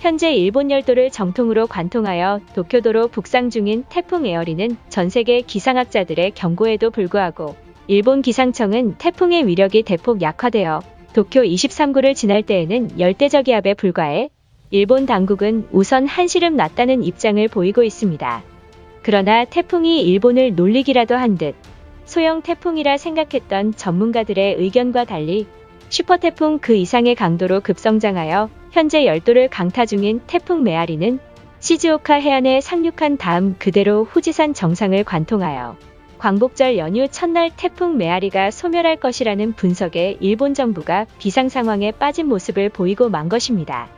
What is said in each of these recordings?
현재 일본 열도를 정통으로 관통하여 도쿄도로 북상 중인 태풍 에어리는 전 세계 기상학자들의 경고에도 불구하고 일본 기상청은 태풍의 위력이 대폭 약화되어 도쿄 23구를 지날 때에는 열대저기압에 불과해 일본 당국은 우선 한시름 놨다는 입장을 보이고 있습니다. 그러나 태풍이 일본을 놀리기라도 한 듯 소형 태풍이라 생각했던 전문가들의 의견과 달리 슈퍼태풍 그 이상의 강도로 급성장하여 현재 열도를 강타 중인 태풍 메아리는 시즈오카 해안에 상륙한 다음 그대로 후지산 정상을 관통하여 광복절 연휴 첫날 태풍 메아리가 소멸할 것이라는 분석에 일본 정부가 비상 상황에 빠진 모습을 보이고 만 것입니다.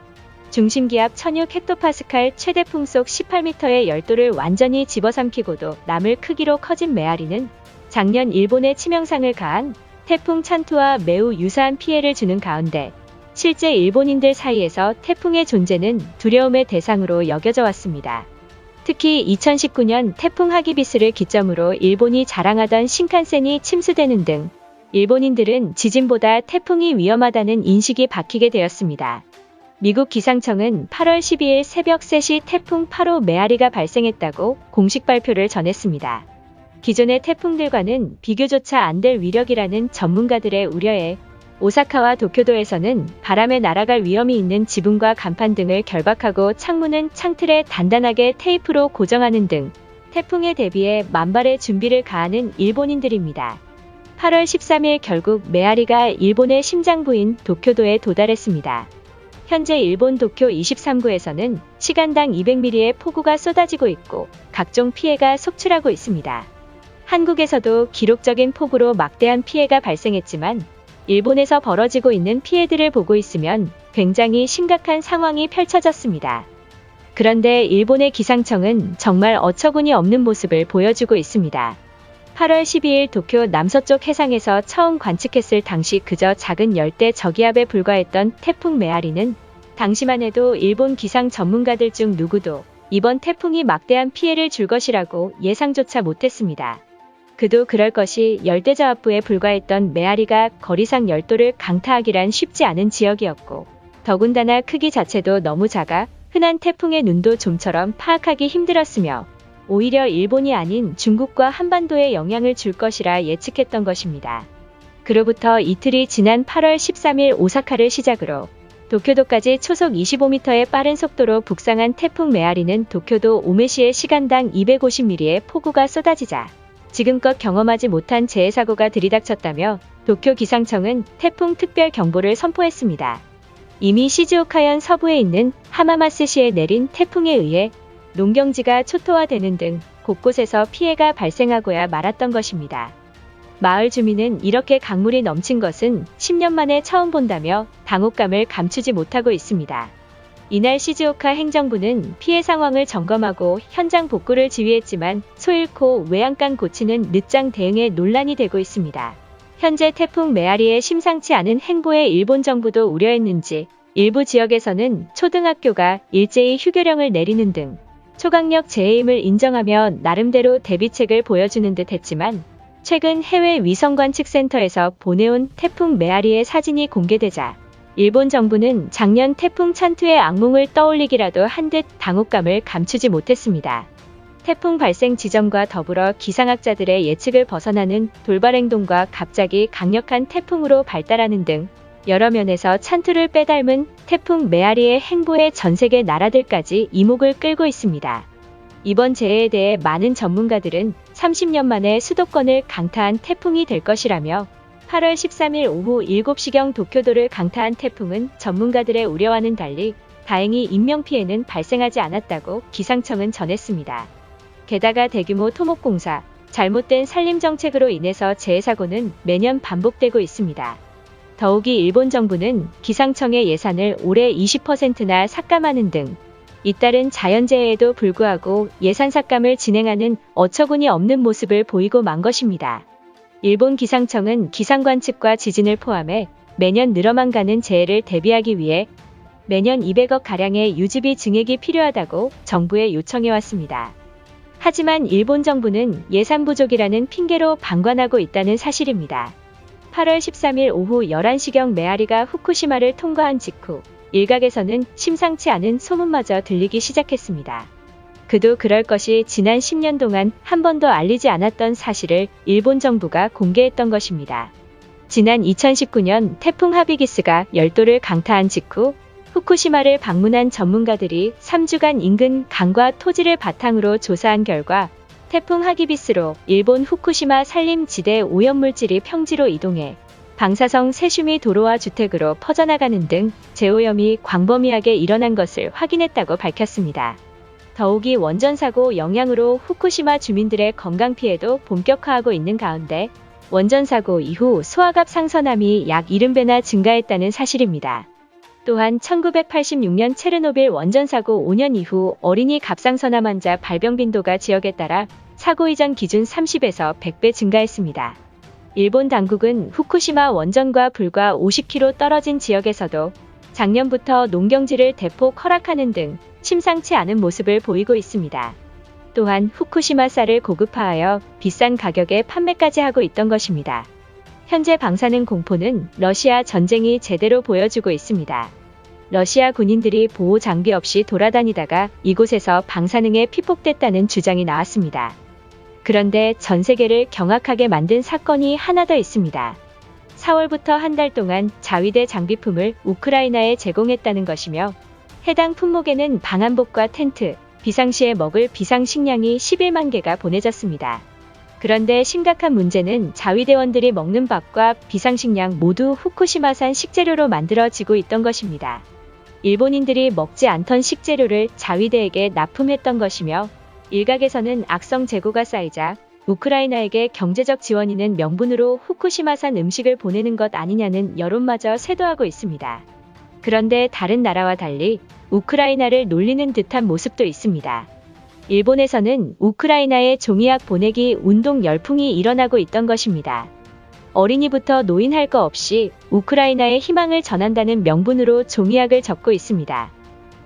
중심기압 1006헥토파스칼 최대 풍속 18m의 열도를 완전히 집어삼키고도 남을 크기로 커진 메아리는 작년 일본에 치명상을 가한 태풍 찬투와 매우 유사한 피해를 주는 가운데 실제 일본인들 사이에서 태풍의 존재는 두려움의 대상으로 여겨져 왔습니다. 특히 2019년 태풍 하기비스를 기점으로 일본이 자랑하던 신칸센이 침수되는 등 일본인들은 지진보다 태풍이 위험하다는 인식이 박히게 되었습니다. 미국 기상청은 8월 12일 새벽 3시 태풍 8호 메아리가 발생했다고 공식 발표를 전했습니다. 기존의 태풍들과는 비교조차 안 될 위력이라는 전문가들의 우려에 오사카와 도쿄도에서는 바람에 날아갈 위험이 있는 지붕과 간판 등을 결박하고 창문은 창틀에 단단하게 테이프로 고정하는 등 태풍에 대비해 만발의 준비를 가하는 일본인들입니다. 8월 13일 결국 메아리가 일본의 심장부인 도쿄도에 도달했습니다. 현재 일본 도쿄 23구에서는 시간당 200mm의 폭우가 쏟아지고 있고 각종 피해가 속출하고 있습니다. 한국에서도 기록적인 폭우로 막대한 피해가 발생했지만 일본에서 벌어지고 있는 피해들을 보고 있으면 굉장히 심각한 상황이 펼쳐졌습니다. 그런데 일본의 기상청은 정말 어처구니 없는 모습을 보여주고 있습니다. 8월 12일 도쿄 남서쪽 해상에서 처음 관측했을 당시 그저 작은 열대 저기압에 불과했던 태풍 메아리는 당시만 해도 일본 기상 전문가들 중 누구도 이번 태풍이 막대한 피해를 줄 것이라고 예상조차 못했습니다. 그도 그럴 것이 열대저압부에 불과했던 메아리가 거리상 열도를 강타하기란 쉽지 않은 지역이었고 더군다나 크기 자체도 너무 작아 흔한 태풍의 눈도 좀처럼 파악하기 힘들었으며 오히려 일본이 아닌 중국과 한반도에 영향을 줄 것이라 예측했던 것입니다. 그로부터 이틀이 지난 8월 13일 오사카를 시작으로 도쿄도까지 초속 25m의 빠른 속도로 북상한 태풍 메아리는 도쿄도 오메시에 시간당 250mm의 폭우가 쏟아지자 지금껏 경험하지 못한 재해사고가 들이닥쳤다며 도쿄 기상청은 태풍 특별 경보를 선포했습니다. 이미 시즈오카현 서부에 있는 하마마스시에 내린 태풍에 의해 농경지가 초토화되는 등 곳곳에서 피해가 발생하고야 말았던 것입니다. 마을 주민은 이렇게 강물이 넘친 것은 10년 만에 처음 본다며 당혹감을 감추지 못하고 있습니다. 이날 시즈오카 행정부는 피해 상황을 점검하고 현장 복구를 지휘했지만 소 잃고 외양간 고치는 늦장 대응에 논란이 되고 있습니다. 현재 태풍 메아리의 심상치 않은 행보에 일본 정부도 우려했는지 일부 지역에서는 초등학교가 일제히 휴교령을 내리는 등 초강력 재해임을 인정하며 나름대로 대비책을 보여주는 듯 했지만 최근 해외 위성관측센터에서 보내온 태풍 메아리의 사진이 공개되자 일본 정부는 작년 태풍 찬투의 악몽을 떠올리기라도 한 듯 당혹감을 감추지 못했습니다. 태풍 발생 지점과 더불어 기상학자들의 예측을 벗어나는 돌발 행동과 갑자기 강력한 태풍으로 발달하는 등 여러 면에서 찬투를 빼닮은 태풍 메아리의 행보에 전세계 나라들까지 이목을 끌고 있습니다. 이번 재해에 대해 많은 전문가들은 30년 만에 수도권을 강타한 태풍이 될 것이라며 8월 13일 오후 7시경 도쿄도를 강타한 태풍은 전문가들의 우려와는 달리 다행히 인명피해는 발생하지 않았다고 기상청은 전했습니다. 게다가 대규모 토목공사, 잘못된 산림정책으로 인해서 재해사고는 매년 반복되고 있습니다. 더욱이 일본 정부는 기상청의 예산을 올해 20%나 삭감하는 등 잇따른 자연재해에도 불구하고 예산 삭감을 진행하는 어처구니 없는 모습을 보이고 만 것입니다. 일본 기상청은 기상관측과 지진을 포함해 매년 늘어만 가는 재해를 대비하기 위해 매년 200억가량의 유지비 증액이 필요하다고 정부에 요청해왔습니다. 하지만 일본 정부는 예산 부족이라는 핑계로 방관하고 있다는 사실입니다. 8월 13일 오후 11시경 메아리가 후쿠시마를 통과한 직후 일각에서는 심상치 않은 소문마저 들리기 시작했습니다. 그도 그럴 것이 지난 10년 동안 한 번도 알리지 않았던 사실을 일본 정부가 공개했던 것입니다. 지난 2019년 태풍 하비기스가 열도를 강타한 직후 후쿠시마를 방문한 전문가들이 3주간 인근 강과 토지를 바탕으로 조사한 결과 태풍 하기비스로 일본 후쿠시마 산림지대 오염물질이 평지로 이동해 방사성 세슘이 도로와 주택으로 퍼져나가는 등 재오염이 광범위하게 일어난 것을 확인했다고 밝혔습니다. 더욱이 원전사고 영향으로 후쿠시마 주민들의 건강 피해도 본격화하고 있는 가운데 원전사고 이후 소화갑 상선암이 약 70배나 증가했다는 사실입니다. 또한 1986년 체르노빌 원전사고 5년 이후 어린이 갑상선암 환자 발병 빈도가 지역에 따라 사고 이전 기준 30에서 100배 증가했습니다. 일본 당국은 후쿠시마 원전과 불과 50km 떨어진 지역에서도 작년부터 농경지를 대폭 허락하는 등 심상치 않은 모습을 보이고 있습니다. 또한 후쿠시마 쌀을 고급화하여 비싼 가격에 판매까지 하고 있던 것입니다. 현재 방사능 공포는 러시아 전쟁이 제대로 보여주고 있습니다. 러시아 군인들이 보호 장비 없이 돌아다니다가 이곳에서 방사능에 피폭됐다는 주장이 나왔습니다. 그런데 전 세계를 경악하게 만든 사건이 하나 더 있습니다. 4월부터 한 달 동안 자위대 장비품을 우크라이나에 제공했다는 것이며 해당 품목에는 방한복과 텐트, 비상시에 먹을 비상식량이 11만 개가 보내졌습니다. 그런데 심각한 문제는 자위대원들이 먹는 밥과 비상식량 모두 후쿠시마산 식재료로 만들어지고 있던 것입니다. 일본인들이 먹지 않던 식재료를 자위대에게 납품했던 것이며 일각에서는 악성 재고가 쌓이자 우크라이나에게 경제적 지원이는 명분으로 후쿠시마산 음식을 보내는 것 아니냐는 여론마저 쇄도하고 있습니다. 그런데 다른 나라와 달리 우크라이나를 놀리는 듯한 모습도 있습니다. 일본에서는 우크라이나에 종이약 보내기 운동 열풍이 일어나고 있던 것입니다. 어린이부터 노인 할 거 없이 우크라이나에 희망을 전한다는 명분으로 종이약을 적고 있습니다.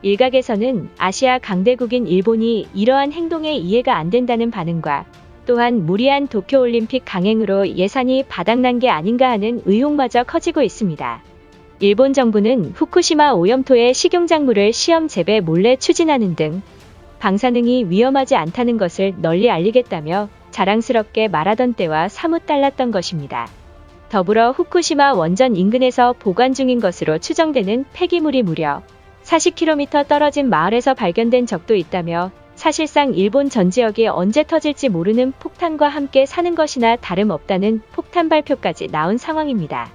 일각에서는 아시아 강대국인 일본이 이러한 행동에 이해가 안 된다는 반응과 또한 무리한 도쿄올림픽 강행으로 예산이 바닥난 게 아닌가 하는 의혹마저 커지고 있습니다. 일본 정부는 후쿠시마 오염토의 식용작물을 시험 재배 몰래 추진하는 등 방사능이 위험하지 않다는 것을 널리 알리겠다며 자랑스럽게 말하던 때와 사뭇 달랐던 것입니다. 더불어 후쿠시마 원전 인근에서 보관 중인 것으로 추정되는 폐기물이 무려 40km 떨어진 마을에서 발견된 적도 있다며 사실상 일본 전 지역이 언제 터질지 모르는 폭탄과 함께 사는 것이나 다름없다는 폭탄 발표까지 나온 상황입니다.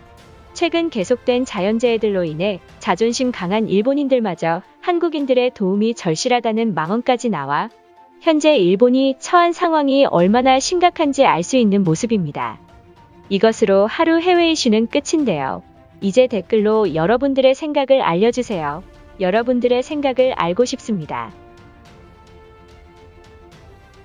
최근 계속된 자연재해들로 인해 자존심 강한 일본인들마저 한국인들의 도움이 절실하다는 망언까지 나와 현재 일본이 처한 상황이 얼마나 심각한지 알 수 있는 모습입니다. 이것으로 하루 해외 이슈는 끝인데요. 이제 댓글로 여러분들의 생각을 알려주세요. 여러분들의 생각을 알고 싶습니다.